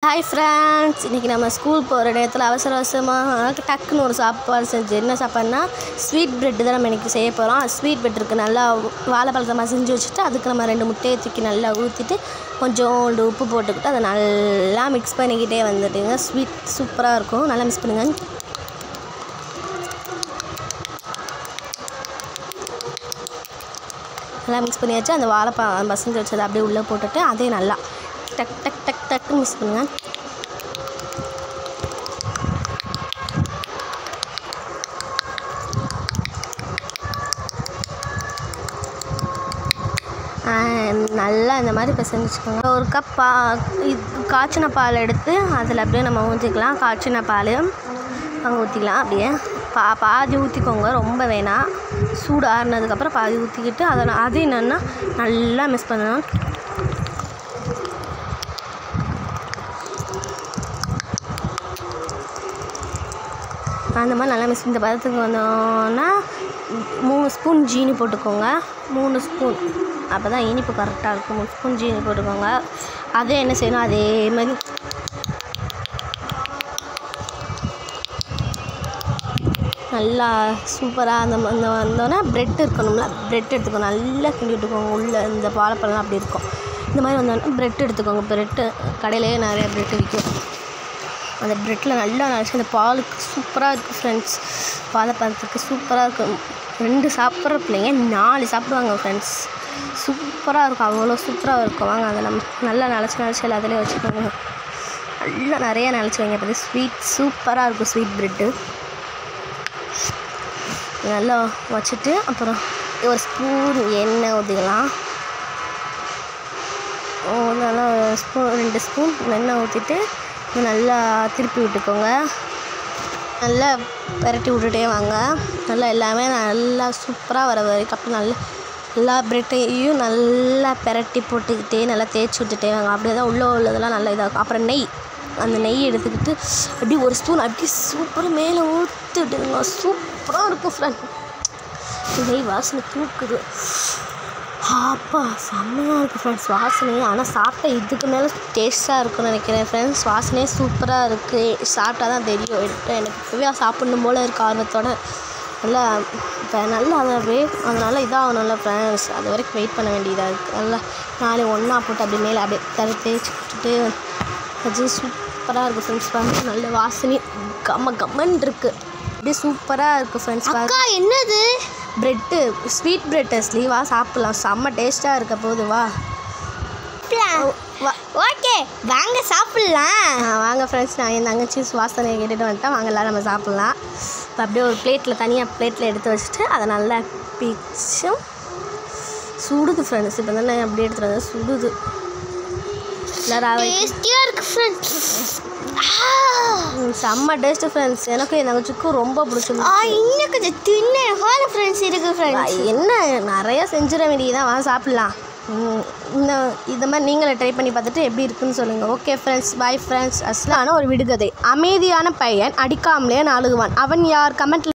Hi friends, இன்னைக்கு நம்ம school போகிற இடத்துல அவசரமாக டக்குன்னு ஒரு சாப்பாடு செஞ்சு என்ன சாப்பாடுனா ஸ்வீட் பிரெட் தான் நம்ம இன்றைக்கி செய்ய போகிறோம். ஸ்வீட் பிரெட் இருக்குது, நல்லா வாழைப்பழத்தை மசிஞ்சு வச்சுட்டு அதுக்கு நம்ம 2 முட்டையை தூக்கி நல்லா ஊற்றிட்டு கொஞ்சோண்டு உப்பு போட்டுக்கிட்டு அதை நல்லா மிக்ஸ் பண்ணிக்கிட்டே வந்துட்டுங்க. ஸ்வீட் சூப்பராக இருக்கும், நல்லா மிக்ஸ் பண்ணுங்கள். நல்லா மிக்ஸ் பண்ணியாச்சு. அந்த வாழைப்பழம் மசிஞ்சு வச்சதை அப்படியே உள்ளே போட்டுட்டு அதே நல்லா டக் டக் டக் டக்கு மிக்ஸ் பண்ணுங்க. நல்லா இந்த மாதிரி பிசைஞ்சு வச்சுக்கோங்க. ஒரு கப் காய்ச்சின பால் எடுத்து அதில் அப்படியே நம்ம ஊற்றிக்கலாம். காய்ச்சின பால் அங்கே ஊற்றிக்கலாம். அப்படியே பாதி ஊற்றிக்கோங்க, ரொம்ப வேணாம். சூடு ஆறுனதுக்கப்புறம் பாதி ஊற்றிக்கிட்டு அது என்னென்னா நல்லா மிக்ஸ் பண்ணணும். அந்த மாதிரி நல்லா மிக்ஸ் இந்த பதத்துக்கு வந்தோன்னா 3 ஸ்பூன் ஜீனி போட்டுக்கோங்க. 3 ஸ்பூன் அப்போ தான் இனிப்பு கரெக்டாக இருக்கும். 3 ஸ்பூன் ஜீனி போட்டுக்கோங்க. அதே என்ன செய்யணும், அதே மாதிரி நல்லா சூப்பராக அந்த வந்தோன்னா ப்ரெட் இருக்கணும்ல, ப்ரெட் எடுத்துக்கோங்க. நல்லா கிண்டி விட்டுக்கோங்க. உள்ளே இந்த வாழைப்பழம்லாம் அப்படி இருக்கும். இந்த மாதிரி வந்தோன்னா ப்ரெட் எடுத்துக்கோங்க. ப்ரெட்டு கடையிலேயே நிறைய ப்ரெட் விற்கும். அந்த ப்ரெட்டில் நல்லா நினச்சி அந்த பாலுக்கு சூப்பராக இருக்குது ஃப்ரெண்ட்ஸ். வாழைப்பழத்துக்கு சூப்பராக இருக்கும். 2 சாப்பிட்ற பிள்ளைங்க 4 சாப்பிடுவாங்க ஃப்ரெண்ட்ஸ். சூப்பராக இருக்கும், அவ்வளோ சூப்பராக இருக்கும். வாங்க அதை நம்ம நல்லா நினச்சி எல்லாத்துலேயும் வச்சுக்கோங்க. நல்லா நிறைய நினச்சி வைங்க. அப்போ ஸ்வீட் சூப்பராக இருக்கும். ஸ்வீட் ப்ரெட்டு நல்லா வச்சுட்டு அப்புறம் ஒரு ஸ்பூன் எண்ணெய் ஊற்றிக்கலாம். நல்லா 2 ஸ்பூன் எண்ணெய் ஊற்றிட்டு நல்லா திருப்பி விட்டுக்கோங்க. நல்லா பரட்டி விட்டுட்டே வாங்க. நல்லா எல்லாமே நல்லா சூப்பராக வர வரைக்கும் அப்போ நல்லா ப்ரெட்டையும் நல்லா பரட்டி போட்டுக்கிட்டே நல்லா தேய்ச்சி விட்டுட்டே வாங்க. அப்படியே தான் உள்ளதெல்லாம் நல்லா இதாகும். அப்புறம் அந்த நெய் எடுத்துக்கிட்டு அப்படி ஒரு ஸ்பூன் அப்படி சூப்பராக மேலே ஊற்றி விட்டுங்க. சூப்பராக இருக்கும் ஃப்ரெண்ட். நெய் வாசனை தூக்குது. அப்பா செம்மையாக இருக்குது ஃப்ரெண்ட்ஸ் வாசனையே. ஆனால் சாப்பிட்டா இதுக்கு மேலே டேஸ்ட்டாக இருக்குன்னு நினைக்கிறேன் ஃப்ரெண்ட்ஸ். வாசனையே சூப்பராக இருக்குது. சாப்பிட்டா தான் தெரியும். எனக்கு இப்போவே சாப்பிட்ணும் போல் இருக்குது ஆர்வத்தோடு. நல்லா இப்போ நல்லா அதனால் இதாகணும்ல ஃப்ரெண்ட்ஸ். அது வரைக்கும் வெயிட் பண்ண வேண்டியதாக இருக்குது. நல்லா 4 ஒன்றா போட்டு அப்படி மேலே அப்படியே தேய்ச்சி விட்டுட்டு அது சூப்பராக இருக்குது ஃப்ரெண்ட்ஸ். வந்து நல்ல வாசனை கம்மன் இருக்குது. அப்படியே சூப்பராக இருக்குது ஃப்ரெண்ட்ஸ். என்னது ப்ரெட்டு ஸ்வீட் ப்ரெட் ஸ்லீவா சாப்பிட்லாம். செம்ம டேஸ்ட்டாக இருக்க போது. வா ஓகே வாங்க சாப்பிட்லாம். வாங்க ஃப்ரெண்ட்ஸ், நான் என் தங்கச்சி வாசனையை கேட்டுட்டு வந்துட்டேன். வாங்க எல்லாம் நம்ம சாப்பிட்லாம். இப்போ அப்படியே ஒரு தனியாக பிளேட்டில் எடுத்து வச்சுட்டு அதை நல்லா பிச்சும் சுடுது ஃப்ரெண்ட்ஸ். இப்போ தானே அப்படியே எடுத்துகிட்டு வந்து சுடுது. டேஸ்டியாக இருக்குது ஃப்ரெண்ட்ஸ். செம்ம டேஸ்ட்டு ஃப்ரெண்ட்ஸ். எனக்கு என் தங்கச்சிக்கும் ரொம்ப பிடிச்சிருக்கு. இன்னும் கொஞ்சம் தின்னால ஃப்ரெண்ட்ஸ் இருக்குது ஃப்ரெண்ட்ஸ். என்ன நிறையா செஞ்சிட வேண்டியதான். வாங்க சாப்பிட்லாம். இந்த மாதிரி நீங்களே ட்ரை பண்ணி பார்த்துட்டு எப்படி இருக்குன்னு சொல்லுங்கள். Okay friends, bye friends. அஸ்லான ஒரு விடுகதை. அமைதியான பையன் அடிக்காமலே நாளுகுவான். அவன் யார்? கமெண்ட்ல